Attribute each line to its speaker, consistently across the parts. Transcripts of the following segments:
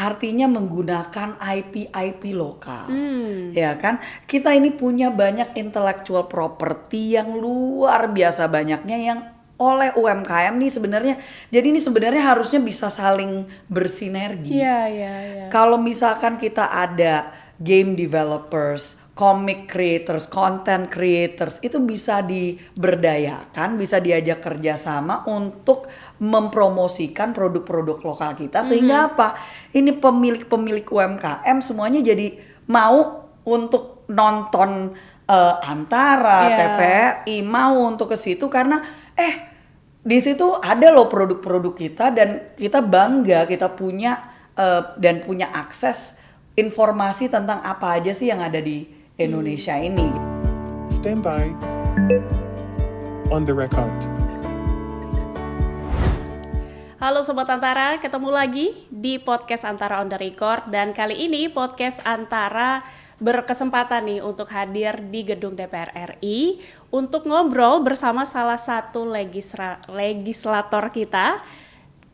Speaker 1: artinya menggunakan IP lokal. Ya kan? Kita ini punya banyak intellectual property yang luar biasa banyaknya yang oleh UMKM nih sebenarnya. Jadi ini sebenarnya harusnya bisa saling bersinergi.
Speaker 2: Iya.
Speaker 1: Kalau misalkan kita ada game developers, comic creators, content creators, itu bisa diberdayakan, bisa diajak kerjasama untuk mempromosikan produk-produk lokal kita. Sehingga apa? Ini pemilik-pemilik UMKM semuanya jadi mau untuk nonton Antara, TVRI, mau untuk ke situ karena di situ ada loh produk-produk kita dan kita bangga kita punya dan punya akses informasi tentang apa aja sih yang ada di Indonesia ini.
Speaker 3: Stand by. On the record.
Speaker 2: Halo Sobat Antara, ketemu lagi di podcast Antara on the record. Dan kali ini podcast Antara berkesempatan nih untuk hadir di gedung DPR RI untuk ngobrol bersama salah satu legislator kita.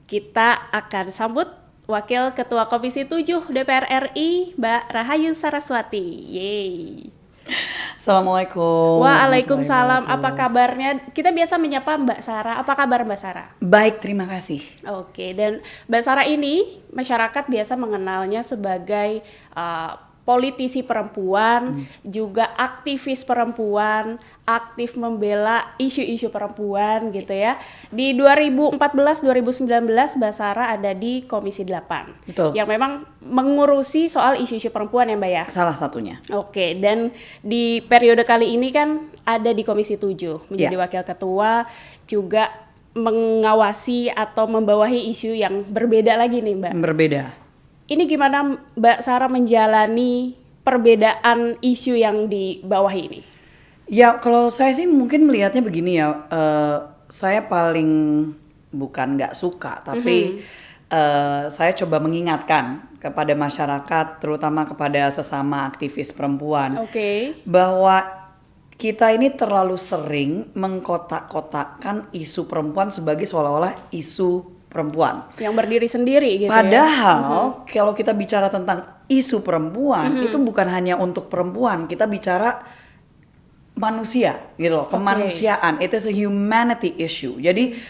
Speaker 2: Kita akan sambut Wakil Ketua Komisi 7 DPR RI, Mbak Rahayu Saraswati. Yeay.
Speaker 1: Assalamualaikum.
Speaker 2: Waalaikumsalam. Apa kabarnya? Kita biasa menyapa Mbak Sarah. Apa kabar Mbak Sarah?
Speaker 1: Baik, terima kasih.
Speaker 2: Oke, dan Mbak Sarah ini masyarakat biasa mengenalnya sebagai politisi perempuan, juga aktivis perempuan, aktif membela isu-isu perempuan gitu ya. Di 2014-2019 Mbak Sarah ada di Komisi 8.
Speaker 1: Betul.
Speaker 2: Yang memang mengurusi soal isu-isu perempuan ya Mbak ya?
Speaker 1: Salah satunya.
Speaker 2: Oke, dan di periode kali ini kan ada di Komisi 7 menjadi wakil ketua, juga mengawasi atau membawahi isu yang berbeda lagi nih Mbak.
Speaker 1: Berbeda.
Speaker 2: Ini gimana Mbak Sarah menjalani perbedaan isu yang di bawah ini?
Speaker 1: Ya kalau saya sih mungkin melihatnya begini ya, saya paling bukan nggak suka, tapi saya coba mengingatkan kepada masyarakat, terutama kepada sesama aktivis perempuan, bahwa kita ini terlalu sering mengkotak-kotakkan isu perempuan sebagai seolah-olah isu perempuan
Speaker 2: yang berdiri sendiri gitu.
Speaker 1: Padahal kalau kita bicara tentang isu perempuan itu bukan hanya untuk perempuan, kita bicara manusia gitu loh, kemanusiaan. It is a humanity issue. Jadi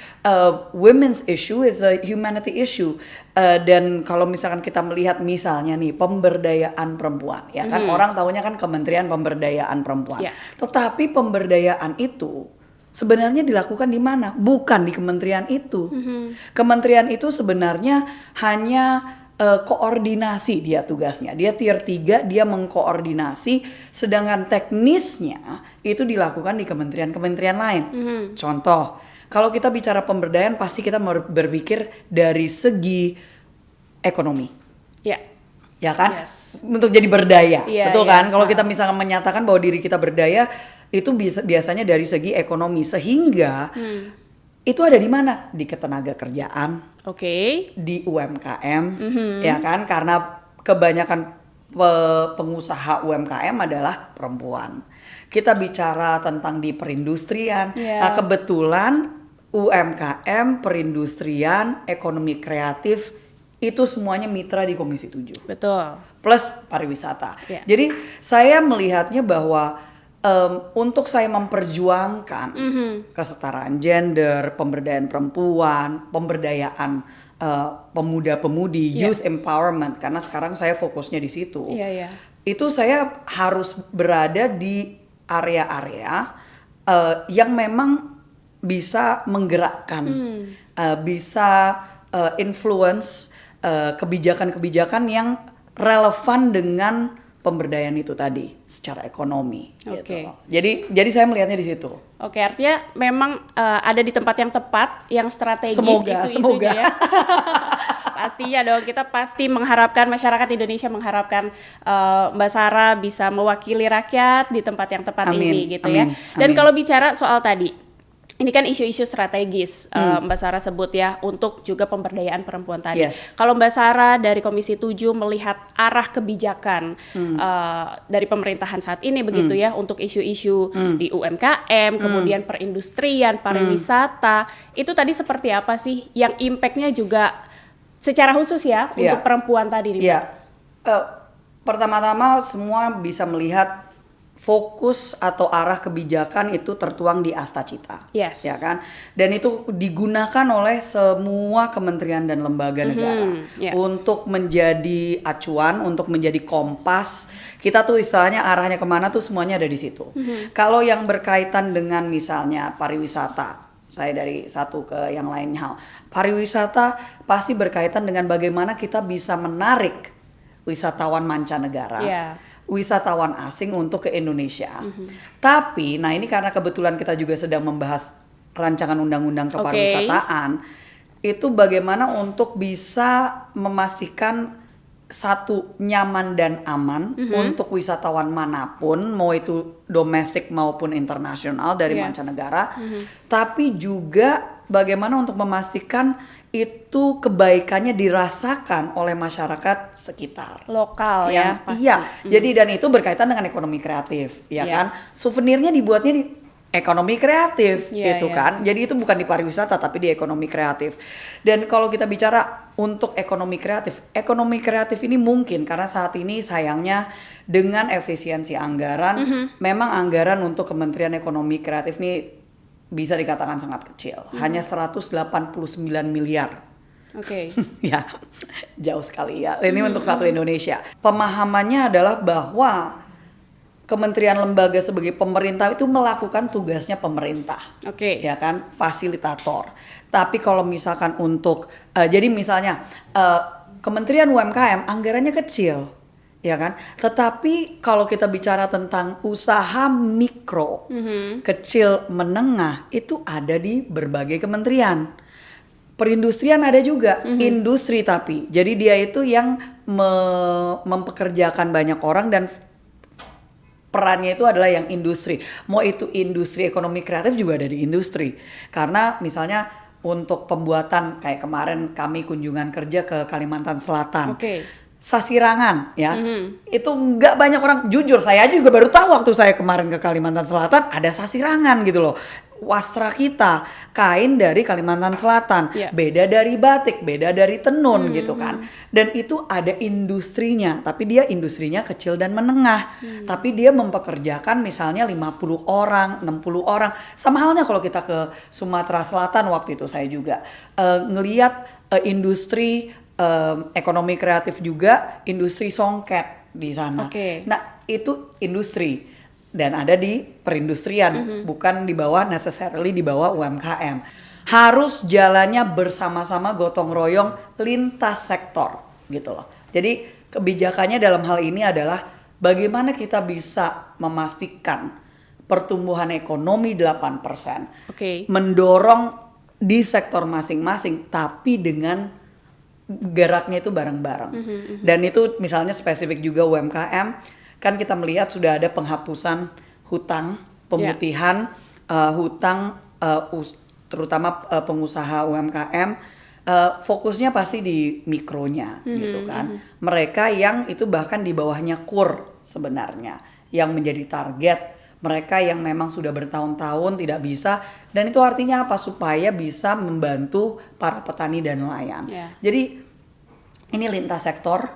Speaker 1: women's issue is a humanity issue. Dan kalau misalkan kita melihat misalnya nih pemberdayaan perempuan, ya kan orang taunya kan Kementerian Pemberdayaan Perempuan. Tetapi pemberdayaan itu sebenarnya dilakukan di mana? Bukan di kementerian itu. Kementerian itu sebenarnya hanya koordinasi dia tugasnya. Dia tier 3, dia mengkoordinasi, sedangkan teknisnya itu dilakukan di kementerian-kementerian lain. Contoh, kalau kita bicara pemberdayaan pasti kita mau berpikir dari segi ekonomi. Ya kan? Untuk jadi berdaya. Betul kan? Kalau kita misalnya menyatakan bahwa diri kita berdaya, itu biasanya dari segi ekonomi, sehingga itu ada di mana? Di ketenaga kerjaan, di UMKM, ya kan? Karena kebanyakan pengusaha UMKM adalah perempuan. Kita bicara tentang di perindustrian, nah kebetulan UMKM, perindustrian, ekonomi kreatif, itu semuanya mitra di Komisi 7.
Speaker 2: Betul.
Speaker 1: Plus pariwisata. Jadi saya melihatnya bahwa untuk saya memperjuangkan kesetaraan gender, pemberdayaan perempuan, pemberdayaan pemuda-pemudi, youth empowerment, karena sekarang saya fokusnya di situ. Itu saya harus berada di area-area yang memang bisa menggerakkan, bisa influence kebijakan-kebijakan yang relevan dengan pemberdayaan itu tadi secara ekonomi. Gitu. Jadi saya melihatnya di situ.
Speaker 2: Artinya memang ada di tempat yang tepat, yang strategis isu-isunya ya. Pastinya dong, kita pasti mengharapkan, masyarakat Indonesia mengharapkan Mbak Sarah bisa mewakili rakyat di tempat yang tepat ini gitu ya. Dan kalau bicara soal tadi, ini kan isu-isu strategis Mbak Sarah sebut ya, untuk juga pemberdayaan perempuan tadi. Kalau Mbak Sarah dari Komisi 7 melihat arah kebijakan dari pemerintahan saat ini begitu ya, untuk isu-isu di UMKM, kemudian perindustrian, pariwisata, itu tadi seperti apa sih yang impact-nya juga secara khusus ya untuk perempuan tadi.
Speaker 1: Iya. Pertama-tama semua bisa melihat fokus atau arah kebijakan itu tertuang di Asta Cita, ya kan? Dan itu digunakan oleh semua kementerian dan lembaga negara untuk menjadi acuan, untuk menjadi kompas. Kita tuh istilahnya arahnya kemana tuh semuanya ada di situ. Kalau yang berkaitan dengan misalnya pariwisata, saya dari satu ke yang lain hal. Pariwisata pasti berkaitan dengan bagaimana kita bisa menarik wisatawan mancanegara. Wisatawan asing untuk ke Indonesia. Tapi, nah ini karena kebetulan kita juga sedang membahas rancangan undang-undang kepariwisataan, itu bagaimana untuk bisa memastikan satu nyaman dan aman untuk wisatawan manapun, mau itu domestik maupun internasional dari mancanegara, tapi juga bagaimana untuk memastikan itu kebaikannya dirasakan oleh masyarakat sekitar
Speaker 2: lokal ya pasti.
Speaker 1: Iya, jadi dan itu berkaitan dengan ekonomi kreatif, ya kan? Souvenirnya dibuatnya di ekonomi kreatif, gitu kan? Jadi itu bukan di pariwisata tapi di ekonomi kreatif. Dan kalau kita bicara untuk ekonomi kreatif ini mungkin karena saat ini sayangnya dengan efisiensi anggaran, memang anggaran untuk Kementerian Ekonomi Kreatif ini bisa dikatakan sangat kecil, hanya 189 miliar. Ya, jauh sekali ya. Ini untuk satu Indonesia. Pemahamannya adalah bahwa kementerian lembaga sebagai pemerintah itu melakukan tugasnya pemerintah, ya kan, fasilitator. Tapi kalau misalkan untuk, jadi misalnya Kementerian UMKM anggarannya kecil, ya kan. Tetapi kalau kita bicara tentang usaha mikro, kecil, menengah, itu ada di berbagai kementerian. Perindustrian ada juga, industri tapi. Jadi dia itu yang mempekerjakan banyak orang dan perannya itu adalah yang industri. Mau itu industri ekonomi kreatif juga ada di industri. Karena misalnya untuk pembuatan kayak kemarin kami kunjungan kerja ke Kalimantan Selatan. Sasirangan ya, itu nggak banyak orang, jujur saya juga baru tahu waktu saya kemarin ke Kalimantan Selatan ada sasirangan gitu loh. Wastra kita, kain dari Kalimantan Selatan, beda dari batik, beda dari tenun gitu kan. Dan itu ada industrinya, tapi dia industrinya kecil dan menengah. Tapi dia mempekerjakan misalnya 50 orang, 60 orang. Sama halnya kalau kita ke Sumatera Selatan waktu itu saya juga ngelihat industri ekonomi kreatif juga, industri songket di sana. Nah itu industri dan ada di perindustrian, bukan di bawah necessarily di bawah UMKM. Harus jalannya bersama-sama gotong royong lintas sektor gitu loh. Jadi kebijakannya dalam hal ini adalah bagaimana kita bisa memastikan pertumbuhan ekonomi 8%, mendorong di sektor masing-masing tapi dengan geraknya itu bareng-bareng. Dan itu misalnya spesifik juga UMKM, kan kita melihat sudah ada penghapusan hutang, pemutihan hutang terutama pengusaha UMKM, fokusnya pasti di mikronya gitu kan. Mereka yang itu bahkan di bawahnya KUR sebenarnya, yang menjadi target mereka yang memang sudah bertahun-tahun tidak bisa, dan itu artinya apa? Supaya bisa membantu para petani dan nelayan. Jadi ini lintas sektor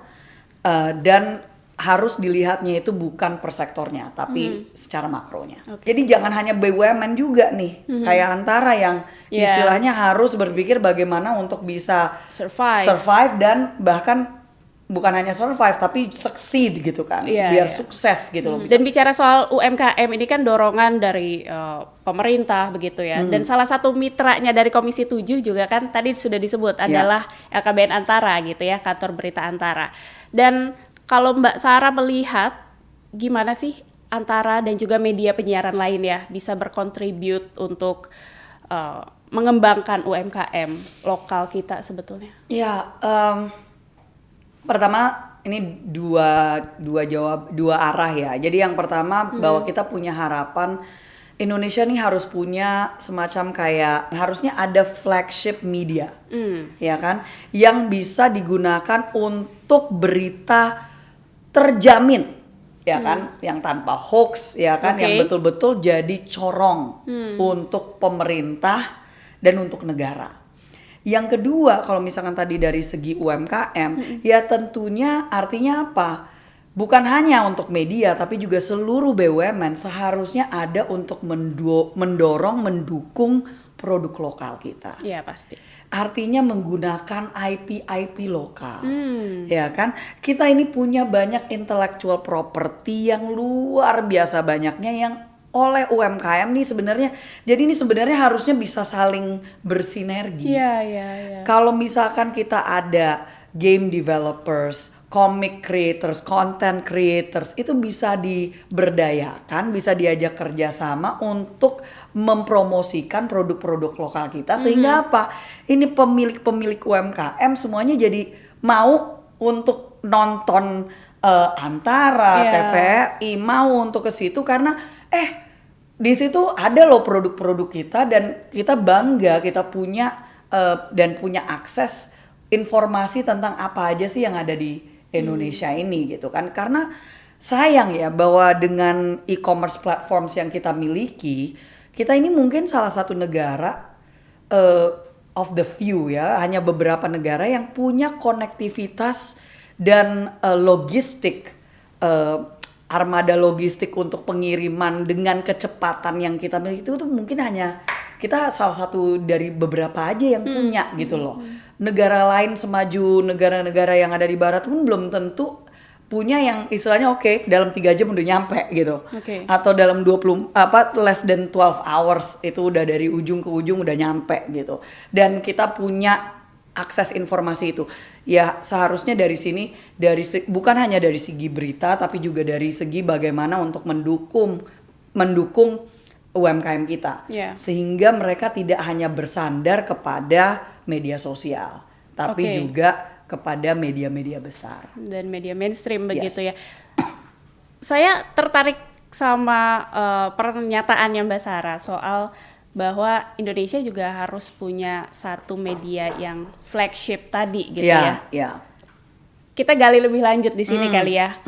Speaker 1: dan harus dilihatnya itu bukan per sektornya tapi secara makronya. Jadi jangan hanya BUMN juga nih, kayak Antara yang istilahnya harus berpikir bagaimana untuk bisa survive dan bahkan bukan hanya survive tapi succeed gitu kan, biar sukses gitu loh.
Speaker 2: Dan bicara soal UMKM ini kan dorongan dari pemerintah begitu ya. Dan salah satu mitranya dari Komisi 7 juga kan tadi sudah disebut adalah LKBN Antara gitu ya, Kantor Berita Antara. Dan kalau Mbak Sarah melihat gimana sih Antara dan juga media penyiaran lain ya bisa berkontribut untuk mengembangkan UMKM lokal kita sebetulnya? Ya,
Speaker 1: pertama ini dua arah ya. Jadi yang pertama bahwa kita punya harapan Indonesia nih harus punya semacam kayak harusnya ada flagship media, ya kan, yang bisa digunakan untuk berita terjamin, ya kan, yang tanpa hoax, ya kan, yang betul-betul jadi corong untuk pemerintah dan untuk negara. Yang kedua, kalau misalkan tadi dari segi UMKM, ya tentunya artinya apa? Bukan hanya untuk media, tapi juga seluruh BUMN seharusnya ada untuk mendorong, mendukung produk lokal kita.
Speaker 2: Iya pasti.
Speaker 1: Artinya menggunakan IP lokal, ya kan? Kita ini punya banyak intellectual property yang luar biasa banyaknya yang oleh UMKM nih sebenarnya. Jadi ini sebenarnya harusnya bisa saling bersinergi.
Speaker 2: Iya.
Speaker 1: Kalau misalkan kita ada game developers, comic creators, content creators, itu bisa diberdayakan, bisa diajak kerjasama untuk mempromosikan produk-produk lokal kita. Sehingga apa? Ini pemilik-pemilik UMKM semuanya jadi mau untuk nonton Antara, TVRI, mau untuk ke situ karena di situ ada loh produk-produk kita dan kita bangga kita punya dan punya akses informasi tentang apa aja sih yang ada di Indonesia ini gitu kan. Karena sayang ya bahwa dengan e-commerce platforms yang kita miliki, kita ini mungkin salah satu negara of the few ya, hanya beberapa negara yang punya konektivitas dan logistik, armada logistik untuk pengiriman dengan kecepatan yang kita miliki itu tuh mungkin hanya kita salah satu dari beberapa aja yang punya gitu loh. Negara lain semaju negara-negara yang ada di barat pun belum tentu punya yang istilahnya dalam 3 jam udah nyampe gitu. Atau dalam 20 less than 12 hours itu udah dari ujung ke ujung udah nyampe gitu. Dan kita punya akses informasi itu. Ya seharusnya dari sini bukan hanya dari segi berita tapi juga dari segi bagaimana untuk mendukung UMKM kita. Sehingga mereka tidak hanya bersandar kepada media sosial tapi juga kepada media-media besar
Speaker 2: dan media mainstream begitu ya. Saya tertarik sama pernyataannya Mbak Sarah soal bahwa Indonesia juga harus punya satu media yang flagship tadi gitu ya. Kita gali lebih lanjut di sini kali ya.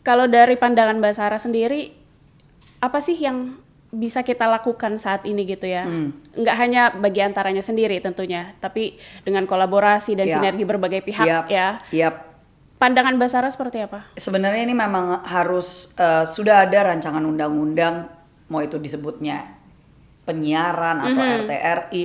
Speaker 2: Kalau dari pandangan Mbak Sarah sendiri, apa sih yang bisa kita lakukan saat ini gitu ya? Nggak hanya bagi antaranya sendiri tentunya, tapi dengan kolaborasi dan sinergi berbagai pihak ya. Pandangan Mbak Sarah seperti apa?
Speaker 1: Sebenarnya ini memang harus sudah ada rancangan undang-undang, mau itu disebutnya penyiaran atau RTRI.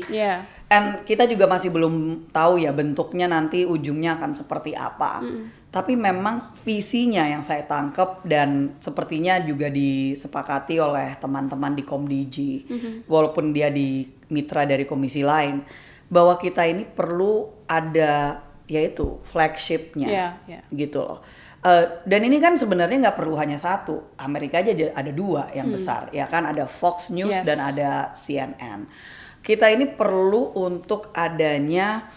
Speaker 1: And kita juga masih belum tahu ya bentuknya nanti ujungnya akan seperti apa. Tapi memang visinya yang saya tangkap dan sepertinya juga disepakati oleh teman-teman di Komdigi, walaupun dia di mitra dari komisi lain, bahwa kita ini perlu ada yaitu flagshipnya, gitu loh. Dan ini kan sebenarnya nggak perlu hanya satu, Amerika aja ada 2 yang besar, ya kan, ada Fox News dan ada CNN. Kita ini perlu untuk adanya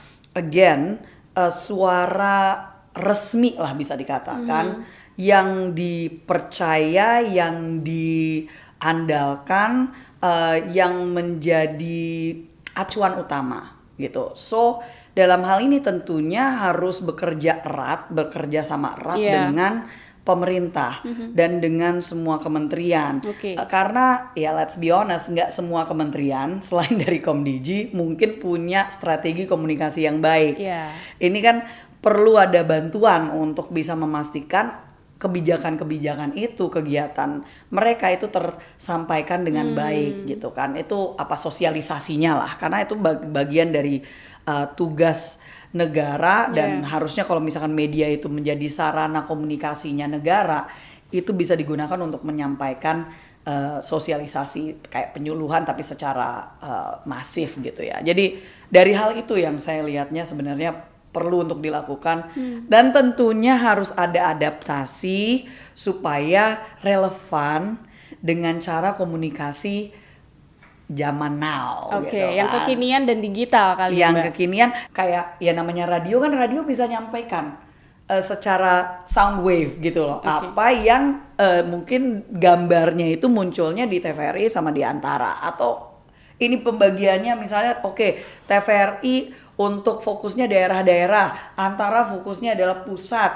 Speaker 1: suara resmi lah bisa dikatakan, yang dipercaya, yang diandalkan, yang menjadi acuan utama gitu. So dalam hal ini tentunya harus bekerja sama erat dengan pemerintah dan dengan semua kementerian. Karena ya let's be honest, nggak semua kementerian selain dari Komdigi mungkin punya strategi komunikasi yang baik. Ini kan perlu ada bantuan untuk bisa memastikan kebijakan-kebijakan itu, kegiatan mereka itu tersampaikan dengan baik gitu kan. Itu apa sosialisasinya lah, karena itu bagian dari tugas negara dan harusnya kalau misalkan media itu menjadi sarana komunikasinya negara, itu bisa digunakan untuk menyampaikan sosialisasi kayak penyuluhan tapi secara masif gitu ya. Jadi dari hal itu yang saya lihatnya sebenarnya perlu untuk dilakukan dan tentunya harus ada adaptasi supaya relevan dengan cara komunikasi zaman now.
Speaker 2: Yang kekinian dan digital kali ya.
Speaker 1: Yang kekinian kayak ya namanya radio kan, radio bisa nyampaikan secara sound wave gitu loh. Apa yang mungkin gambarnya itu munculnya di TVRI sama di Antara atau Ini pembagiannya misalnya oke, TVRI untuk fokusnya daerah-daerah, antara fokusnya adalah pusat.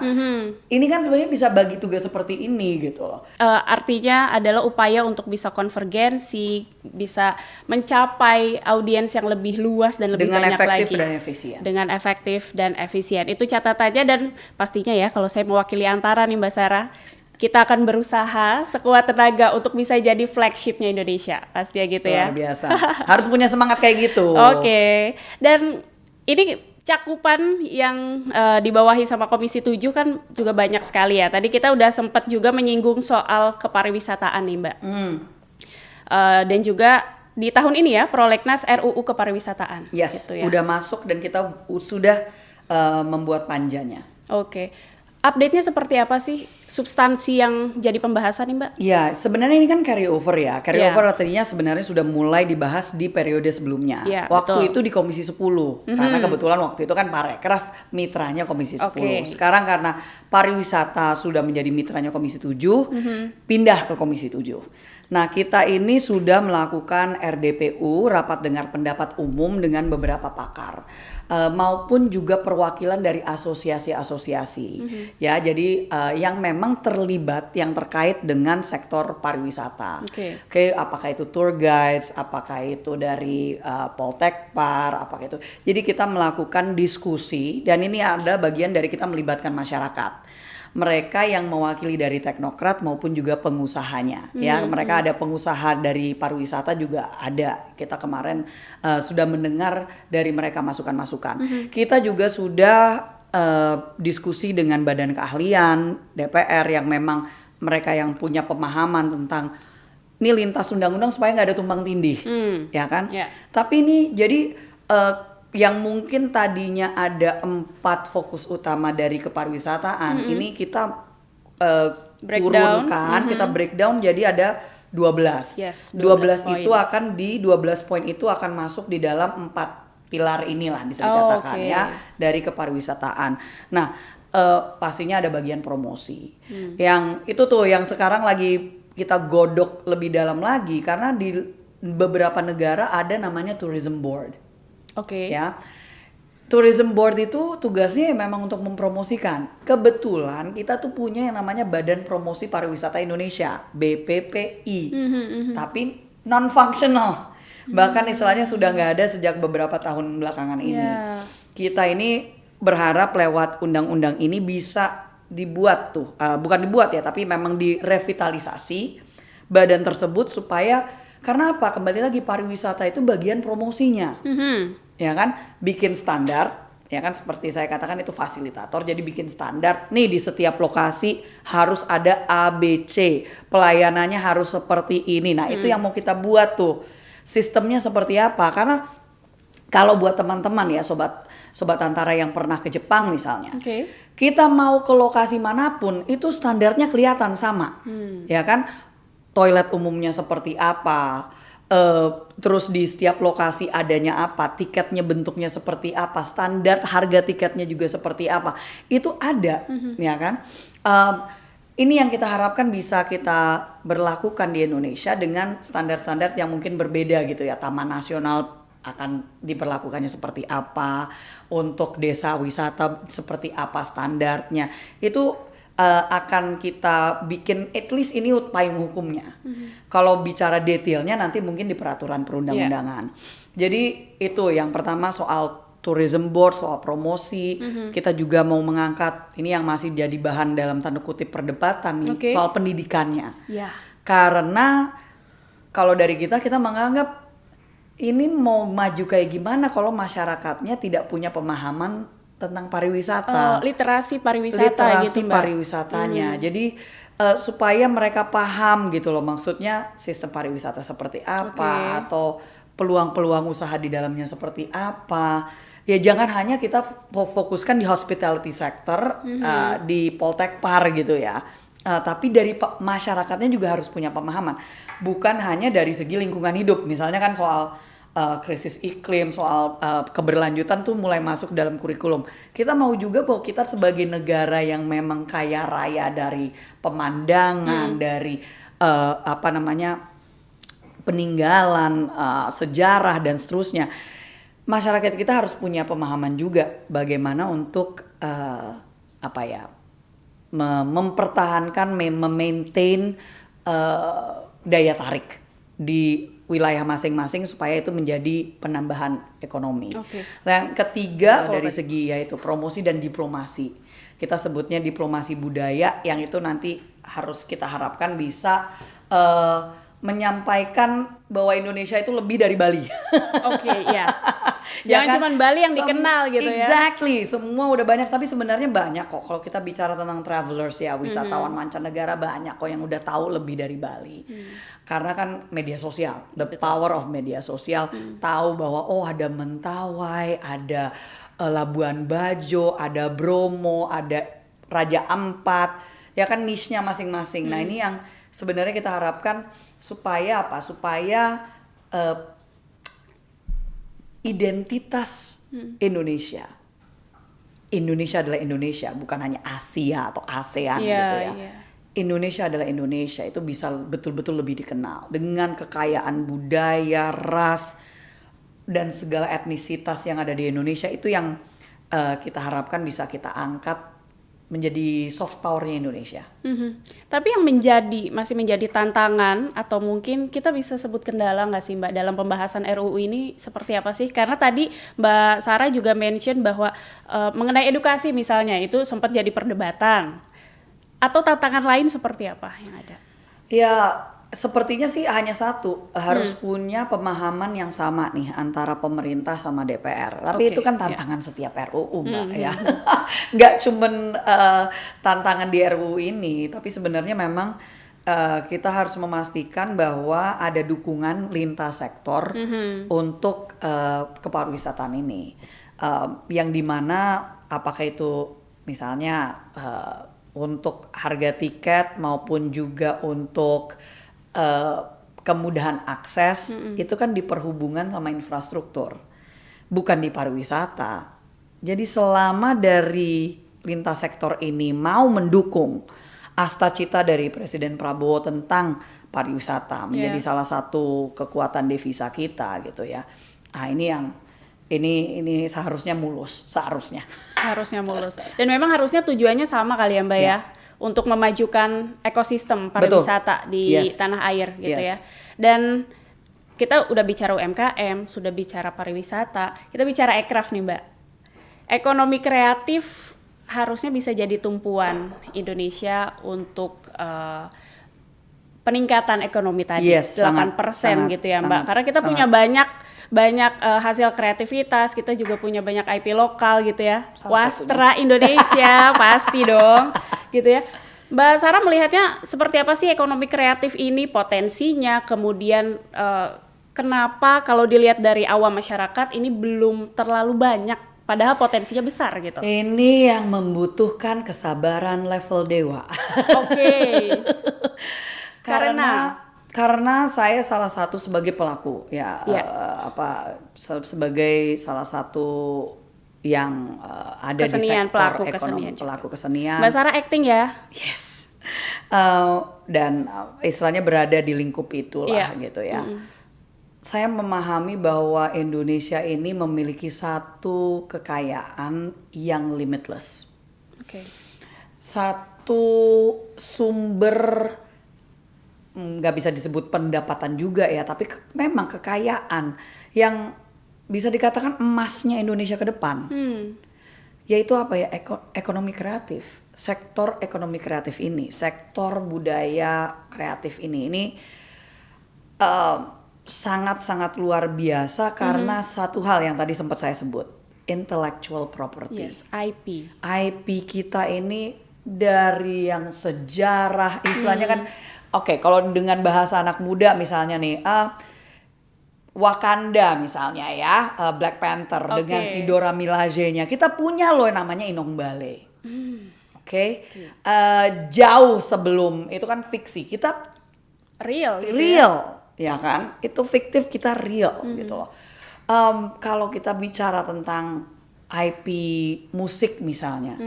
Speaker 1: Ini kan sebenarnya bisa bagi tugas seperti ini gitu loh.
Speaker 2: Artinya adalah upaya untuk bisa konvergensi, bisa mencapai audiens yang lebih luas dan lebih
Speaker 1: Dengan
Speaker 2: banyak
Speaker 1: efektif
Speaker 2: lagi.
Speaker 1: dan efisien.
Speaker 2: Dengan efektif dan efisien. Itu catatannya, dan pastinya ya kalau saya mewakili Antara nih Mbak Sarah, kita akan berusaha sekuat tenaga untuk bisa jadi flagshipnya Indonesia. Pastinya gitu ya.
Speaker 1: Luar biasa. Harus punya semangat kayak gitu.
Speaker 2: Oke. Dan ini cakupan yang dibawahi sama Komisi 7 kan juga banyak sekali ya. Tadi kita udah sempat juga menyinggung soal kepariwisataan nih Mbak. Dan juga di tahun ini ya Prolegnas RUU Kepariwisataan.
Speaker 1: Yes,
Speaker 2: gitu ya.
Speaker 1: udah masuk dan kita sudah membuat panjanya.
Speaker 2: Oke. Update-nya seperti apa sih substansi yang jadi pembahasan nih Mbak?
Speaker 1: Ya, sebenarnya ini kan carry over ya. Carry over artinya sebenarnya sudah mulai dibahas di periode sebelumnya.
Speaker 2: Ya,
Speaker 1: waktu
Speaker 2: betul.
Speaker 1: itu di Komisi 10. Karena kebetulan waktu itu kan Parekraf mitranya Komisi 10.
Speaker 2: Oke.
Speaker 1: Sekarang karena pariwisata sudah menjadi mitranya Komisi 7, pindah ke Komisi 7. Nah, kita ini sudah melakukan RDPU, rapat dengar pendapat umum dengan beberapa pakar. Maupun juga perwakilan dari asosiasi-asosiasi. Ya, jadi yang memang terlibat, yang terkait dengan sektor pariwisata. Oke, apakah itu tour guides, apakah itu dari Poltekpar, apakah itu. Jadi kita melakukan diskusi, dan ini ada bagian dari kita melibatkan masyarakat. Mereka yang mewakili dari teknokrat maupun juga pengusahanya. Ya, mereka ada pengusaha dari pariwisata juga ada. Kita kemarin sudah mendengar dari mereka masukan-masukan. Kita juga sudah diskusi dengan badan keahlian DPR yang memang mereka yang punya pemahaman tentang ini lintas undang-undang supaya nggak ada tumpang tindih, ya kan?
Speaker 2: Yeah.
Speaker 1: Tapi ini jadi yang mungkin tadinya ada 4 fokus utama dari kepariwisataan, ini kita turunkan, kita breakdown jadi ada 12.
Speaker 2: Yes,
Speaker 1: 12 itu
Speaker 2: poin.
Speaker 1: akan di 12 poin itu akan masuk di dalam 4 pilar inilah bisa dikatakan ya dari kepariwisataan. Nah, pastinya ada bagian promosi. Yang itu tuh yang sekarang lagi kita godok lebih dalam lagi karena di beberapa negara ada namanya tourism board. Ya, tourism board itu tugasnya memang untuk mempromosikan. Kebetulan kita tuh punya yang namanya Badan Promosi Pariwisata Indonesia (BPPI), tapi non functional. Bahkan istilahnya sudah nggak ada sejak beberapa tahun belakangan ini. Kita ini berharap lewat undang-undang ini bisa dibuat tuh, bukan dibuat ya, tapi memang direvitalisasi badan tersebut supaya karena apa? Kembali lagi pariwisata itu bagian promosinya. Ya kan, bikin standar, ya kan, seperti saya katakan itu fasilitator, jadi bikin standar nih di setiap lokasi harus ada ABC, pelayanannya harus seperti ini. Nah itu yang mau kita buat tuh, sistemnya seperti apa, karena kalau buat teman-teman ya sobat Antara yang pernah ke Jepang misalnya, kita mau ke lokasi manapun itu standarnya kelihatan sama, ya kan, toilet umumnya seperti apa, terus di setiap lokasi adanya apa, tiketnya bentuknya seperti apa, standar harga tiketnya juga seperti apa, itu ada, ya kan. Ini yang kita harapkan bisa kita berlakukan di Indonesia dengan standar-standar yang mungkin berbeda gitu ya. Taman Nasional akan diberlakukannya seperti apa, untuk desa wisata seperti apa standarnya, itu akan kita bikin at least ini payung hukumnya. Kalau bicara detailnya nanti mungkin di peraturan perundang-undangan. Jadi itu yang pertama soal tourism board, soal promosi. Kita juga mau mengangkat ini yang masih jadi bahan dalam tanda kutip perdebatan nih, soal pendidikannya. Karena kalau dari kita menganggap ini mau maju kayak gimana kalau masyarakatnya tidak punya pemahaman tentang pariwisata,
Speaker 2: literasi pariwisata gitu Mbak.
Speaker 1: Pariwisatanya. Jadi supaya mereka paham gitu loh, maksudnya sistem pariwisata seperti apa, atau peluang-peluang usaha di dalamnya seperti apa. Ya jangan hanya kita fokuskan di hospitality sector, di Poltekpar gitu ya. Tapi dari masyarakatnya juga harus punya pemahaman. Bukan hanya dari segi lingkungan hidup, misalnya kan soal krisis iklim, soal keberlanjutan tuh mulai masuk dalam kurikulum. Kita mau juga bahwa kita sebagai negara yang memang kaya raya dari pemandangan, dari peninggalan, sejarah dan seterusnya. Masyarakat kita harus punya pemahaman juga bagaimana untuk mempertahankan, memaintain daya tarik di wilayah masing-masing supaya itu menjadi penambahan ekonomi. Yang ketiga dari segi yaitu promosi dan diplomasi. Kita sebutnya diplomasi budaya yang itu nanti harus kita harapkan bisa menyampaikan bahwa Indonesia itu lebih dari Bali.
Speaker 2: Ya. Jangan cuma Bali yang dikenal gitu ya.
Speaker 1: Exactly, semua udah banyak tapi sebenarnya banyak kok kalau kita bicara tentang travelers ya, wisatawan mancanegara banyak kok yang udah tahu lebih dari Bali. Karena kan media sosial, the power of media sosial, tahu bahwa ada Mentawai, ada Labuan Bajo, ada Bromo, ada Raja Ampat, ya kan niche-nya masing-masing. Nah, ini yang sebenarnya kita harapkan supaya apa? Supaya identitas Indonesia adalah Indonesia, bukan hanya Asia atau ASEAN gitu ya. Indonesia adalah Indonesia, itu bisa betul-betul lebih dikenal dengan kekayaan budaya, ras, dan segala etnisitas yang ada di Indonesia. Itu yang kita harapkan bisa kita angkat menjadi soft powernya Indonesia.
Speaker 2: Tapi yang masih menjadi tantangan atau mungkin kita bisa sebut kendala nggak sih Mbak dalam pembahasan RUU ini seperti apa sih? Karena tadi Mbak Sarah juga mention bahwa mengenai edukasi misalnya itu sempat jadi perdebatan. Atau tantangan lain seperti apa yang ada?
Speaker 1: Ya sepertinya sih hanya satu, harus punya pemahaman yang sama nih antara pemerintah sama DPR. Tapi itu kan tantangan setiap RUU Mbak ya. Nggak cuman tantangan di RUU ini, tapi sebenarnya memang kita harus memastikan bahwa ada dukungan lintas sektor untuk kepariwisataan ini. Yang dimana apakah itu misalnya untuk harga tiket maupun juga untuk kemudahan akses itu kan diperhubungan sama infrastruktur, bukan di pariwisata. Jadi selama dari lintas sektor ini mau mendukung asta-cita dari Presiden Prabowo tentang pariwisata menjadi salah satu kekuatan devisa kita gitu ya. Nah ini seharusnya mulus, seharusnya mulus.
Speaker 2: Dan memang harusnya tujuannya sama kali ya Mbak ya. Untuk memajukan ekosistem pariwisata di tanah air gitu ya. Dan kita udah bicara UMKM, sudah bicara pariwisata, kita bicara ekraf nih Mbak. Ekonomi kreatif harusnya bisa jadi tumpuan Indonesia untuk peningkatan ekonomi tadi 8% gitu ya Mbak. Karena kita punya banyak hasil kreativitas, kita juga punya banyak IP lokal gitu ya. Wastra Indonesia pasti dong gitu ya. Mbak Sarah melihatnya seperti apa sih ekonomi kreatif ini, potensinya, kemudian kenapa kalau dilihat dari awam masyarakat ini belum terlalu banyak, padahal potensinya besar gitu.
Speaker 1: Ini yang membutuhkan kesabaran level dewa. Karena saya salah satu sebagai pelaku sebagai salah satu yang ada
Speaker 2: kesenian,
Speaker 1: di sektor ekonomi, pelaku kesenian.
Speaker 2: Mbak Sarah acting ya?
Speaker 1: Yes. Dan istilahnya berada di lingkup itulah gitu ya. Saya memahami bahwa Indonesia ini memiliki satu kekayaan yang limitless. Satu sumber, nggak bisa disebut pendapatan juga ya, tapi memang kekayaan yang bisa dikatakan emasnya Indonesia ke depan, yaitu apa ya, ekonomi kreatif, sektor ekonomi kreatif ini, sektor budaya kreatif ini sangat-sangat luar biasa karena satu hal yang tadi sempat saya sebut, intellectual property. IP kita ini dari yang sejarah, istilahnya kan, kalau dengan bahasa anak muda misalnya nih, Wakanda misalnya ya, Black Panther dengan si Dora Milaje-nya. Kita punya loh yang namanya Inong Bale. Jauh sebelum itu kan fiksi, kita
Speaker 2: real gitu
Speaker 1: ya kan? Itu fiktif, kita real gitu loh. Kalau kita bicara tentang IP musik misalnya,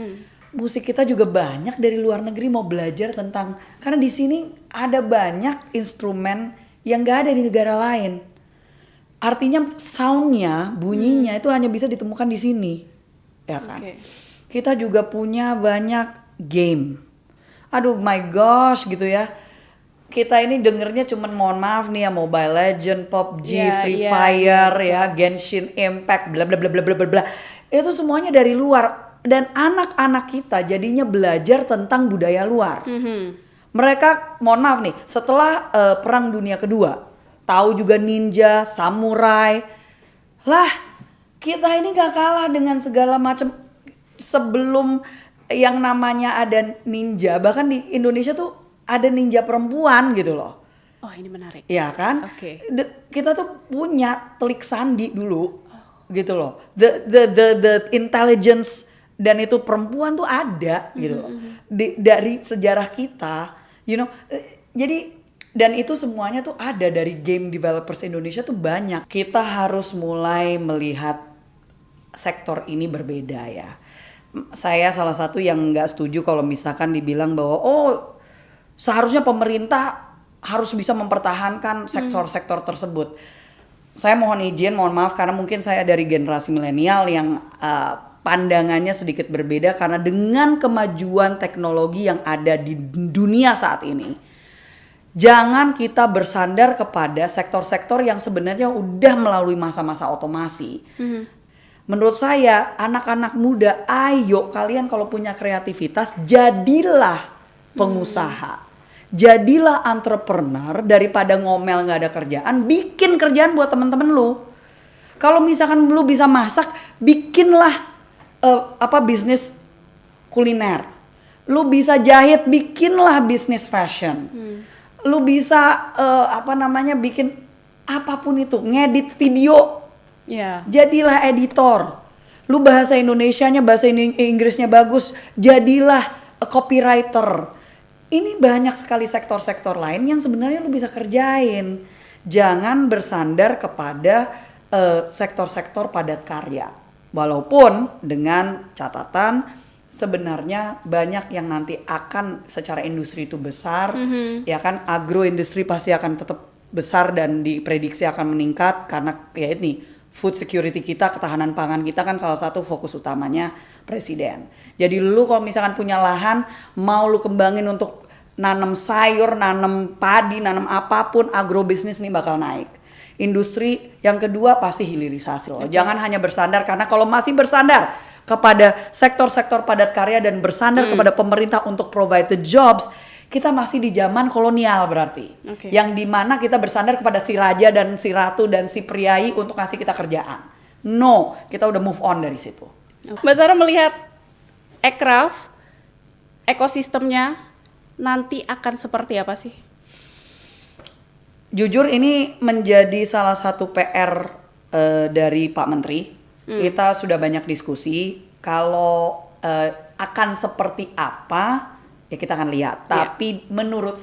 Speaker 1: musik kita juga banyak dari luar negeri mau belajar tentang, karena di sini ada banyak instrumen yang nggak ada di negara lain. Artinya soundnya, bunyinya itu hanya bisa ditemukan di sini, ya kan? Kita juga punya banyak game. Aduh my gosh gitu ya. Kita ini dengernya cuman mohon maaf nih ya Mobile Legend, PUBG, Free Fire ya, Genshin Impact, bla bla bla bla bla bla. Itu semuanya dari luar dan anak-anak kita jadinya belajar tentang budaya luar. Mereka mohon maaf nih, setelah Perang Dunia Kedua, tahu juga ninja, samurai. Lah, kita ini gak kalah dengan segala macam sebelum yang namanya ada ninja, bahkan di Indonesia tuh ada ninja perempuan gitu loh.
Speaker 2: Oh, ini menarik.
Speaker 1: Ya kan? Kita tuh punya telik sandi dulu. Gitu loh. The intelligence dan itu perempuan tuh ada gitu loh. Dari sejarah kita, you know. Jadi dan itu semuanya tuh ada dari game developers Indonesia tuh banyak. Kita harus mulai melihat sektor ini berbeda ya. Saya salah satu yang nggak setuju kalau misalkan dibilang bahwa seharusnya pemerintah harus bisa mempertahankan sektor-sektor tersebut. Saya mohon maaf karena mungkin saya dari generasi milenial yang pandangannya sedikit berbeda karena dengan kemajuan teknologi yang ada di dunia saat ini, jangan kita bersandar kepada sektor-sektor yang sebenarnya udah melalui masa-masa otomasi. Menurut saya anak-anak muda, ayo kalian kalau punya kreativitas jadilah pengusaha. Jadilah entrepreneur daripada ngomel nggak ada kerjaan, bikin kerjaan buat teman-teman lu. Kalau misalkan lu bisa masak, bikinlah bisnis kuliner. Lu bisa jahit, bikinlah bisnis fashion. Lu bisa bikin apapun itu, ngedit video. Jadilah editor. Lu bahasa Indonesianya, bahasa Inggrisnya bagus, jadilah copywriter. Ini banyak sekali sektor-sektor lain yang sebenarnya lu bisa kerjain. Jangan bersandar kepada sektor-sektor padat karya. Walaupun dengan catatan sebenarnya banyak yang nanti akan secara industri itu besar, ya kan, agroindustri pasti akan tetap besar dan diprediksi akan meningkat karena ya ini food security kita, ketahanan pangan kita kan salah satu fokus utamanya presiden. Jadi lu kalau misalkan punya lahan, mau lu kembangin untuk nanam sayur, nanam padi, nanam apapun, agrobisnis nih bakal naik. Industri yang kedua pasti hilirisasi loh. Jangan hanya bersandar, karena kalau masih bersandar kepada sektor-sektor padat karya dan bersandar kepada pemerintah untuk provide the jobs, kita masih di zaman kolonial berarti. Yang dimana kita bersandar kepada si raja dan si ratu dan si priai untuk kasih kita kerjaan. No, kita udah move on dari situ.
Speaker 2: Mbak Sarah melihat Aircraft, ekosistemnya nanti akan seperti apa sih?
Speaker 1: Jujur ini menjadi salah satu PR dari Pak Menteri. Kita sudah banyak diskusi. Kalau akan seperti apa, ya kita akan lihat. Tapi menurut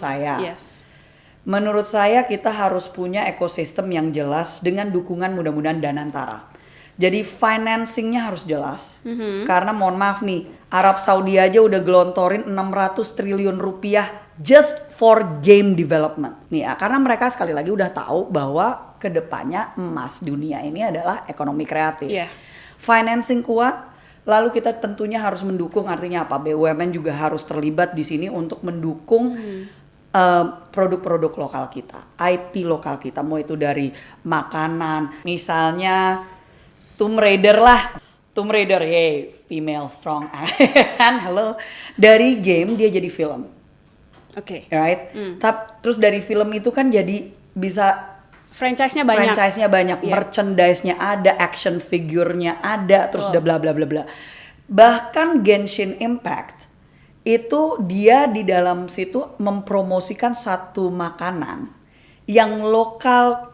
Speaker 1: saya kita harus punya ekosistem yang jelas dengan dukungan mudah-mudahan Danantara. Jadi financingnya harus jelas, karena mohon maaf nih, Arab Saudi aja udah gelontorin 600 triliun rupiah just for game development. Nih ya, karena mereka sekali lagi udah tahu bahwa kedepannya emas dunia ini adalah ekonomi kreatif. Financing kuat, lalu kita tentunya harus mendukung, artinya apa? BUMN juga harus terlibat di sini untuk mendukung produk-produk lokal kita, IP lokal kita, mau itu dari makanan, misalnya Tomb Raider, female strong, kan, halo. Dari game dia jadi film, right? Terus dari film itu kan jadi bisa
Speaker 2: franchise-nya banyak,
Speaker 1: merchandise-nya ada, action figure-nya ada, terus udah bla bla bla bla. Bahkan Genshin Impact itu dia di dalam situ mempromosikan satu makanan yang lokal,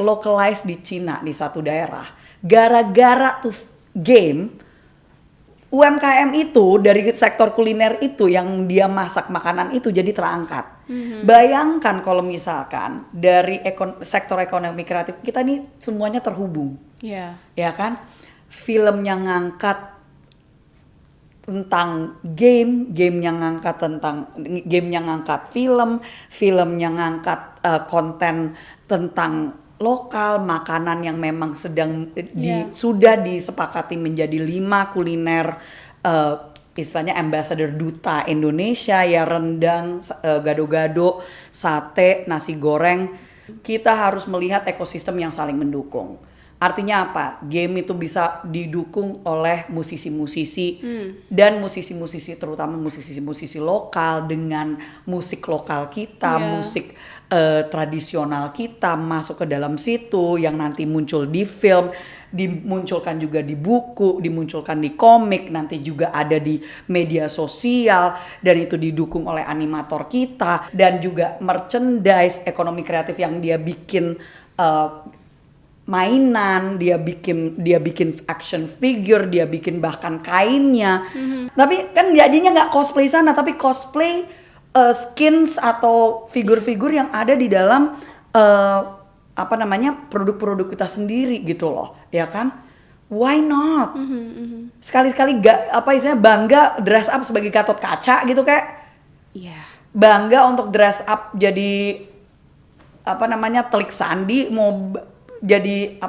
Speaker 1: localized di Cina di suatu daerah. Gara-gara tuh game, UMKM itu dari sektor kuliner itu yang dia masak makanan itu jadi terangkat. Bayangkan kalau misalkan dari sektor ekonomi kreatif kita nih semuanya terhubung, ya kan? Film yang ngangkat tentang game yang ngangkat filmnya ngangkat konten tentang lokal, makanan yang memang sudah disepakati menjadi 5 kuliner istilahnya ambassador duta Indonesia, ya rendang, gado-gado, sate, nasi goreng. Kita harus melihat ekosistem yang saling mendukung. Artinya apa? Game itu bisa didukung oleh musisi-musisi dan musisi-musisi, terutama musisi-musisi lokal dengan musik lokal kita, musik tradisional kita masuk ke dalam situ yang nanti muncul di film, dimunculkan juga di buku, dimunculkan di komik, nanti juga ada di media sosial, dan itu didukung oleh animator kita dan juga merchandise, ekonomi kreatif yang dia bikin mainan, dia bikin action figure, dia bikin bahkan kainnya. Tapi kan jadinya nggak cosplay sana, tapi cosplay skins atau figur-figur yang ada di dalam produk-produk kita sendiri gitu loh, ya kan? Why not? Sekali-kali bangga dress up sebagai Gatot Kaca gitu, kayak bangga untuk dress up jadi Telik Sandi, mau jadi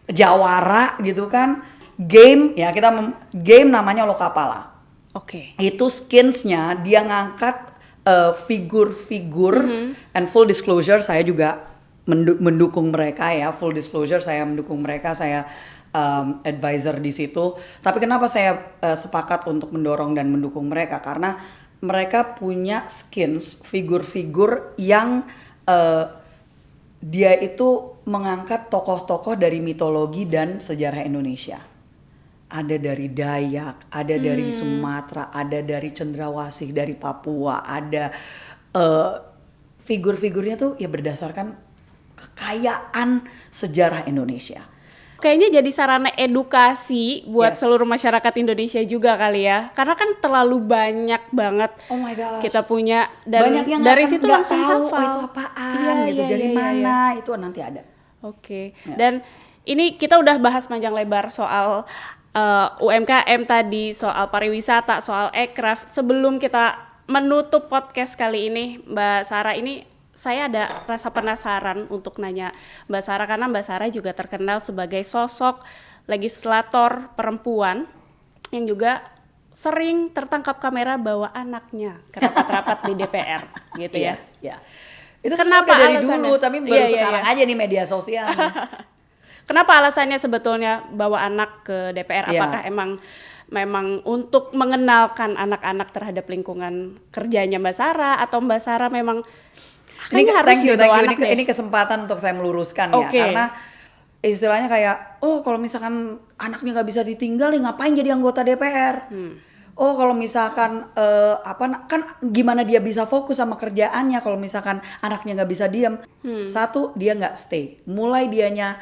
Speaker 1: jawara gitu kan. Game namanya Lokapala. Itu skinsnya dia ngangkat figur-figur, and full disclosure saya juga mendukung mereka ya, saya mendukung mereka, saya advisor di situ. Tapi kenapa saya sepakat untuk mendorong dan mendukung mereka? Karena mereka punya skins figur-figur yang dia itu mengangkat tokoh-tokoh dari mitologi dan sejarah Indonesia. Ada dari Dayak, ada dari Sumatera, ada dari Cendrawasih, dari Papua, ada figur-figurnya tuh ya berdasarkan kekayaan sejarah Indonesia.
Speaker 2: Kayaknya jadi sarana edukasi buat seluruh masyarakat Indonesia juga kali ya. Karena kan terlalu banyak banget kita punya, dan
Speaker 1: banyak yang
Speaker 2: dari situ langsung
Speaker 1: tahu
Speaker 2: hafal.
Speaker 1: itu apaan dari mana. Itu nanti ada.
Speaker 2: Dan ini kita udah bahas panjang lebar soal UMKM tadi, soal pariwisata, soal aircraft. Sebelum kita menutup podcast kali ini, Mbak Sarah, ini saya ada rasa penasaran untuk nanya Mbak Sarah, karena Mbak Sarah juga terkenal sebagai sosok legislator perempuan yang juga sering tertangkap kamera bawa anaknya ke rapat-rapat di DPR gitu ya.
Speaker 1: Itu
Speaker 2: kenapa
Speaker 1: dari
Speaker 2: alasannya?
Speaker 1: dulu, tapi baru sekarang aja nih media sosial.
Speaker 2: Kenapa alasannya sebetulnya bawa anak ke DPR? Apakah memang untuk mengenalkan anak-anak terhadap lingkungan kerjanya Mbak Sarah, atau Mbak Sarah memang
Speaker 1: ini kesempatan untuk saya meluruskan ya, karena istilahnya kayak kalau misalkan anaknya nggak bisa ditinggal, ngapain jadi anggota DPR? Kalau misalkan kan gimana dia bisa fokus sama kerjaannya kalau misalkan anaknya nggak bisa diem. Satu, dia nggak stay. Mulai dianya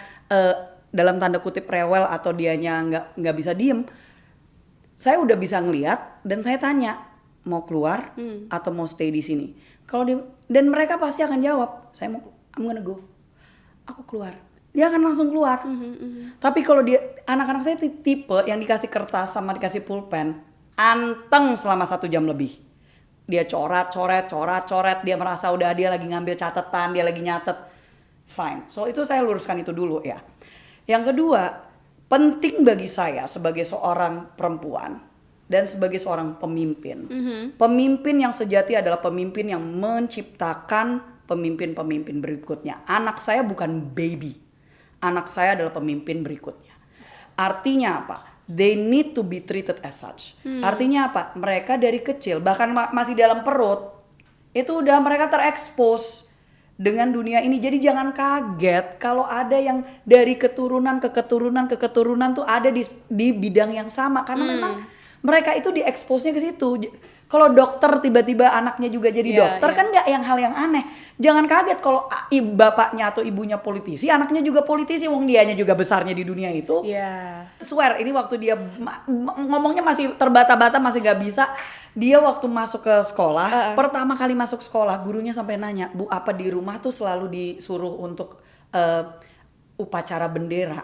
Speaker 1: dalam tanda kutip rewel atau dianya nggak bisa diem, saya udah bisa ngelihat dan saya tanya mau keluar atau mau stay di sini. Dan mereka pasti akan jawab, I'm gonna go. Aku keluar. Dia akan langsung keluar. Tapi kalau anak-anak saya tipe yang dikasih kertas sama dikasih pulpen, anteng selama 1 jam lebih. Dia coret, dia merasa udah dia lagi ngambil catatan, dia lagi nyatet. Fine. So itu saya luruskan itu dulu ya. Yang kedua, penting bagi saya sebagai seorang perempuan dan sebagai seorang pemimpin. Pemimpin yang sejati adalah pemimpin yang menciptakan pemimpin-pemimpin berikutnya. Anak saya bukan baby. Anak saya adalah pemimpin berikutnya. Artinya apa? They need to be treated as such. Artinya apa? Mereka dari kecil, bahkan masih dalam perut, itu udah mereka terekspos dengan dunia ini. Jadi jangan kaget kalau ada yang dari keturunan ke keturunan tuh ada di bidang yang sama. Karena memang mereka itu dieksposnya ke situ. Kalau dokter tiba-tiba anaknya juga jadi dokter, kan nggak hal yang aneh. Jangan kaget kalau bapaknya atau ibunya politisi, anaknya juga politisi, wong dianya juga besarnya di dunia itu. Swear, ini waktu dia ngomongnya masih terbata-bata, masih nggak bisa. Dia waktu masuk ke sekolah, pertama kali masuk sekolah, gurunya sampai nanya, Bu, apa di rumah tuh selalu disuruh untuk upacara bendera?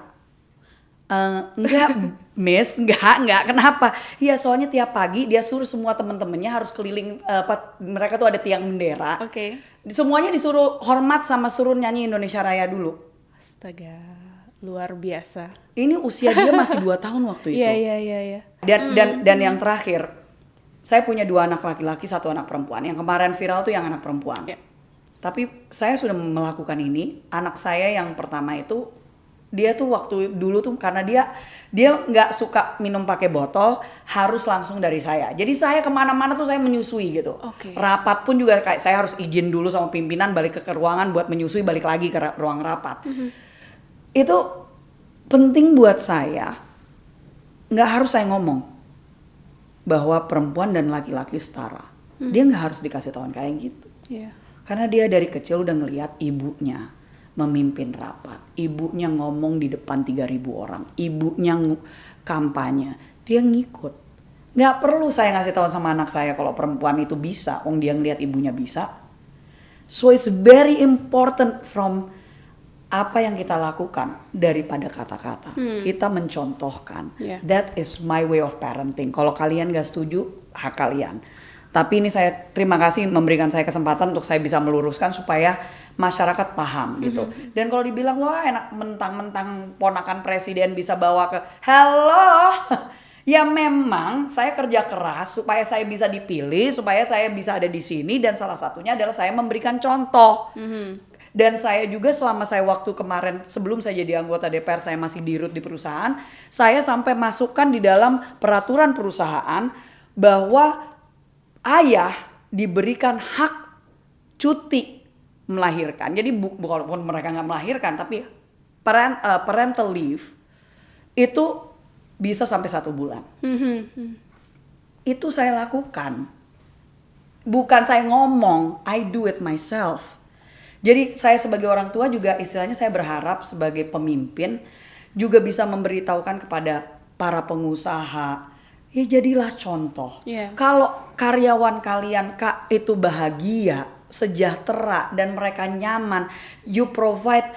Speaker 1: Enggak, Miss, enggak. Kenapa? Iya, soalnya tiap pagi dia suruh semua temen-temennya harus keliling, mereka tuh ada tiang bendera.
Speaker 2: Oke.
Speaker 1: Semuanya disuruh hormat sama suruh nyanyi Indonesia Raya dulu.
Speaker 2: Astaga, luar biasa.
Speaker 1: Ini usia dia masih 2 tahun waktu itu.
Speaker 2: Iya.
Speaker 1: Dan yang terakhir, saya punya 2 anak laki-laki, 1 anak perempuan. Yang kemarin viral tuh yang anak perempuan.
Speaker 2: Ya.
Speaker 1: Tapi saya sudah melakukan ini. Anak saya yang pertama itu, dia tuh waktu dulu tuh karena dia nggak suka minum pakai botol, harus langsung dari saya. Jadi saya kemana-mana tuh saya menyusui gitu.
Speaker 2: Oke.
Speaker 1: Rapat pun juga kayak saya harus izin dulu sama pimpinan, balik ke ruangan buat menyusui, balik lagi ke ruang rapat. Itu penting buat saya. Nggak harus saya ngomong bahwa perempuan dan laki-laki setara. Dia nggak harus dikasih tahuan kayak gitu.
Speaker 2: Iya.
Speaker 1: Karena dia dari kecil udah ngelihat ibunya memimpin rapat, ibunya ngomong di depan 3.000 orang, ibunya kampanye, dia ngikut. Nggak perlu saya ngasih tahu sama anak saya kalau perempuan itu bisa, dia ngelihat ibunya bisa. So it's very important from apa yang kita lakukan daripada kata-kata. Kita mencontohkan.
Speaker 2: Yeah.
Speaker 1: That is my way of parenting. Kalau kalian nggak setuju, hak kalian. Tapi ini saya terima kasih memberikan saya kesempatan untuk saya bisa meluruskan supaya masyarakat paham gitu. Dan kalau dibilang wah enak mentang-mentang ponakan presiden bisa bawa ke hello. Ya memang saya kerja keras supaya saya bisa dipilih, supaya saya bisa ada di sini dan salah satunya adalah saya memberikan contoh. Dan saya juga selama saya waktu kemarin sebelum saya jadi anggota DPR saya masih dirut di perusahaan, saya sampai masukkan di dalam peraturan perusahaan bahwa ayah diberikan hak cuti melahirkan. Jadi bukan mereka nggak melahirkan, tapi parental leave itu bisa sampai 1 bulan. Itu saya lakukan. Bukan saya ngomong, I do it myself. Jadi saya sebagai orang tua juga istilahnya saya berharap sebagai pemimpin juga bisa memberitahukan kepada para pengusaha, ya jadilah contoh.
Speaker 2: Yeah.
Speaker 1: Kalau karyawan kalian itu bahagia, sejahtera dan mereka nyaman, you provide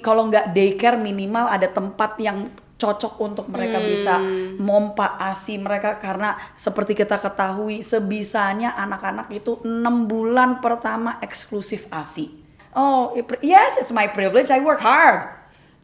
Speaker 1: kalau nggak daycare minimal ada tempat yang cocok untuk mereka bisa mompa ASI mereka, karena seperti kita ketahui sebisanya anak-anak itu 6 bulan pertama eksklusif ASI. Oh yes, it's my privilege, I work hard.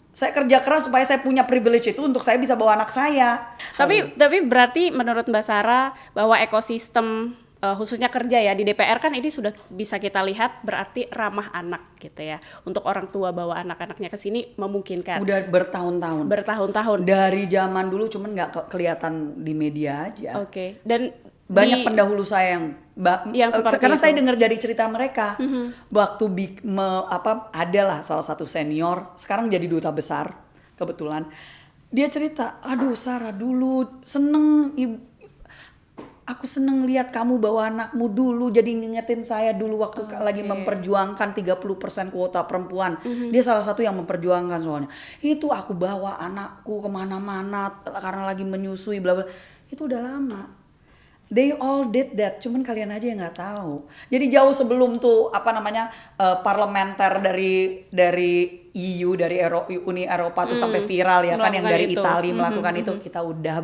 Speaker 1: Saya kerja keras supaya saya punya privilege itu untuk saya bisa bawa anak saya.
Speaker 2: Tapi berarti menurut Mbak Sarah bahwa ekosistem khususnya kerja ya di DPR kan ini sudah bisa kita lihat berarti ramah anak gitu ya. Untuk orang tua bawa anak-anaknya ke sini memungkinkan.
Speaker 1: Udah bertahun-tahun.
Speaker 2: Bertahun-tahun.
Speaker 1: Dari zaman dulu cuman nggak kelihatan di media aja.
Speaker 2: Oke. Dan
Speaker 1: banyak pendahulu saya yang karena
Speaker 2: itu.
Speaker 1: saya dengar dari cerita mereka. Waktu adalah salah satu senior sekarang jadi duta besar kebetulan. Dia cerita, aduh Sarah dulu seneng aku seneng lihat kamu bawa anakmu dulu, jadi ngingetin saya dulu waktu lagi memperjuangkan 30% kuota perempuan. Dia salah satu yang memperjuangkan soalnya. Itu aku bawa anakku kemana-mana karena lagi menyusui bla bla. Itu udah lama. They all did that, cuman kalian aja yang nggak tahu. Jadi jauh sebelum tuh parlementer dari EU, dari Uni Eropa tuh sampai viral ya kan, yang dari Italia melakukan itu, kita udah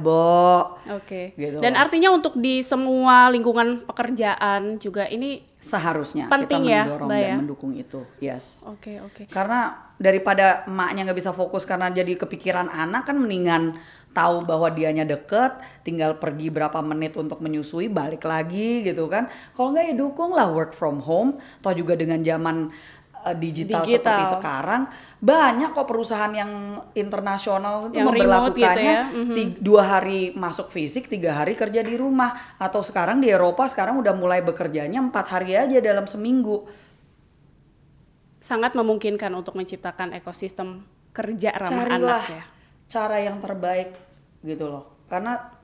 Speaker 2: Oke.
Speaker 1: Gitu.
Speaker 2: Dan artinya untuk di semua lingkungan pekerjaan juga ini
Speaker 1: seharusnya
Speaker 2: penting
Speaker 1: kita
Speaker 2: ya,
Speaker 1: mendorong
Speaker 2: Mbak,
Speaker 1: dan
Speaker 2: ya?
Speaker 1: mendukung itu. Yes.
Speaker 2: Oke.
Speaker 1: Karena daripada emaknya nggak bisa fokus karena jadi kepikiran anak, kan mendingan tahu bahwa dianya deket, tinggal pergi berapa menit untuk menyusui, balik lagi gitu kan. Kalau nggak ya dukunglah work from home. Toh juga dengan zaman digital seperti sekarang, banyak kok perusahaan yang internasional itu
Speaker 2: yang
Speaker 1: memberlakukannya
Speaker 2: gitu ya.
Speaker 1: 2 hari masuk fisik, 3 hari kerja di rumah. Atau sekarang di Eropa sekarang udah mulai bekerjanya 4 hari aja dalam seminggu.
Speaker 2: Sangat memungkinkan untuk menciptakan ekosistem kerja ramah
Speaker 1: Carilah
Speaker 2: anak ya.
Speaker 1: cara yang terbaik gitu loh. Karena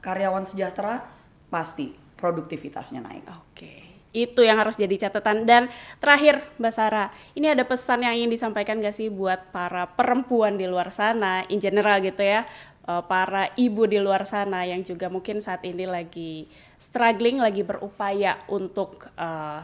Speaker 1: karyawan sejahtera pasti produktivitasnya naik.
Speaker 2: Oke. Itu yang harus jadi catatan. Dan terakhir Mbak Sarah, ini ada pesan yang ingin disampaikan gak sih buat para perempuan di luar sana in general gitu ya, para ibu di luar sana yang juga mungkin saat ini lagi struggling, lagi berupaya untuk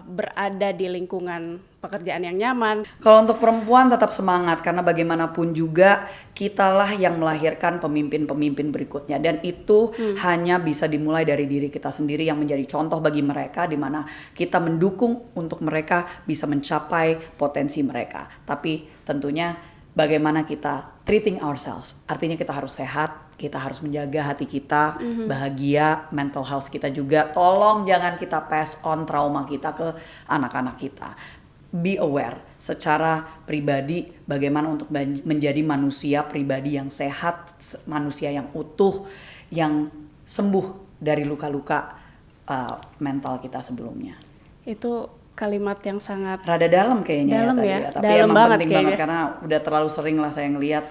Speaker 2: berada di lingkungan pekerjaan yang nyaman.
Speaker 1: Kalau untuk perempuan tetap semangat, karena bagaimanapun juga kitalah yang melahirkan pemimpin-pemimpin berikutnya, dan itu hanya bisa dimulai dari diri kita sendiri yang menjadi contoh bagi mereka, di mana kita mendukung untuk mereka bisa mencapai potensi mereka. Tapi tentunya bagaimana kita treating ourselves, artinya kita harus sehat, kita harus menjaga hati kita, bahagia, mental health kita juga. Tolong jangan kita pass on trauma kita ke anak-anak kita. Be aware secara pribadi bagaimana untuk menjadi manusia pribadi yang sehat, manusia yang utuh, yang sembuh dari luka-luka mental kita sebelumnya.
Speaker 2: Itu kalimat yang sangat
Speaker 1: rada dalam kayaknya
Speaker 2: dalam
Speaker 1: ya,
Speaker 2: ya,
Speaker 1: tapi
Speaker 2: dalam
Speaker 1: emang
Speaker 2: banget
Speaker 1: penting
Speaker 2: kayaknya.
Speaker 1: banget karena udah terlalu sering lah saya ngelihat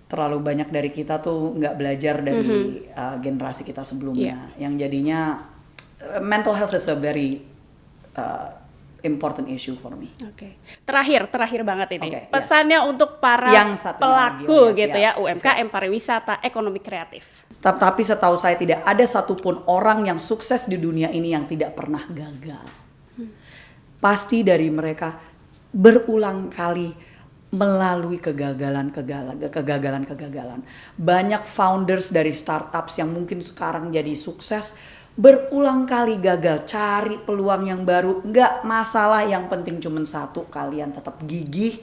Speaker 1: terlalu banyak dari kita tuh nggak belajar dari generasi kita sebelumnya, yang jadinya mental health is a very important issue for me.
Speaker 2: Oke. Terakhir banget ini.
Speaker 1: Oke,
Speaker 2: Pesannya untuk para
Speaker 1: Yang satunya
Speaker 2: pelaku
Speaker 1: lagi,
Speaker 2: gitu
Speaker 1: siap.
Speaker 2: ya, UMKM, pariwisata, ekonomi kreatif.
Speaker 1: Tapi setahu saya tidak ada satupun orang yang sukses di dunia ini yang tidak pernah gagal. Pasti dari mereka berulang kali melalui kegagalan. Banyak founders dari startups yang mungkin sekarang jadi sukses berulang kali gagal, cari peluang yang baru, nggak masalah, yang penting cuma satu, kalian tetap gigih,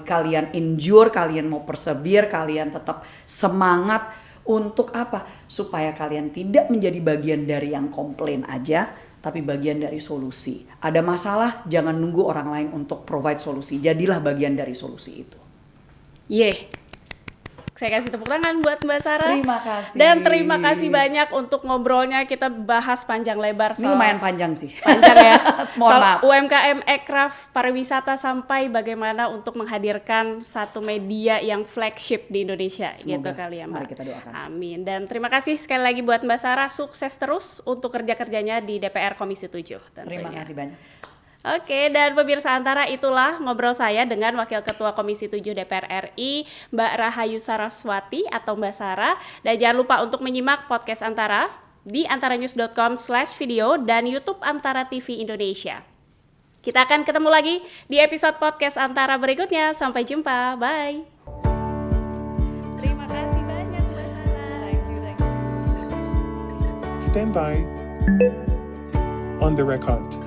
Speaker 1: kalian endure, kalian mau persevere, kalian tetap semangat. Untuk apa? Supaya kalian tidak menjadi bagian dari yang komplain aja, tapi bagian dari solusi. Ada masalah, jangan nunggu orang lain untuk provide solusi, jadilah bagian dari solusi itu.
Speaker 2: Saya kasih tepuk tangan buat Mbak Sarah.
Speaker 1: Terima kasih.
Speaker 2: Dan terima kasih banyak untuk ngobrolnya. Kita bahas panjang lebar
Speaker 1: Ini
Speaker 2: soal
Speaker 1: lumayan panjang sih.
Speaker 2: panjang ya.
Speaker 1: Mohon
Speaker 2: soal
Speaker 1: maaf.
Speaker 2: UMKM, aircraft, pariwisata, sampai bagaimana untuk menghadirkan satu media yang flagship di Indonesia.
Speaker 1: Semoga.
Speaker 2: Gitu kali ya Mbak.
Speaker 1: Mari kita doakan.
Speaker 2: Amin. Dan terima kasih sekali lagi buat Mbak Sarah. Sukses terus untuk kerja-kerjanya di DPR Komisi 7 tentunya.
Speaker 1: Terima kasih banyak.
Speaker 2: Oke, dan pemirsa Antara, itulah ngobrol saya dengan Wakil Ketua Komisi 7 DPR RI, Mbak Rahayu Saraswati atau Mbak Sarah. Dan jangan lupa untuk menyimak podcast Antara di antaranews.com/video dan YouTube Antara TV Indonesia. Kita akan ketemu lagi di episode podcast Antara berikutnya. Sampai jumpa, bye. Terima kasih banyak Mbak Sarah.
Speaker 3: Stand by on the record.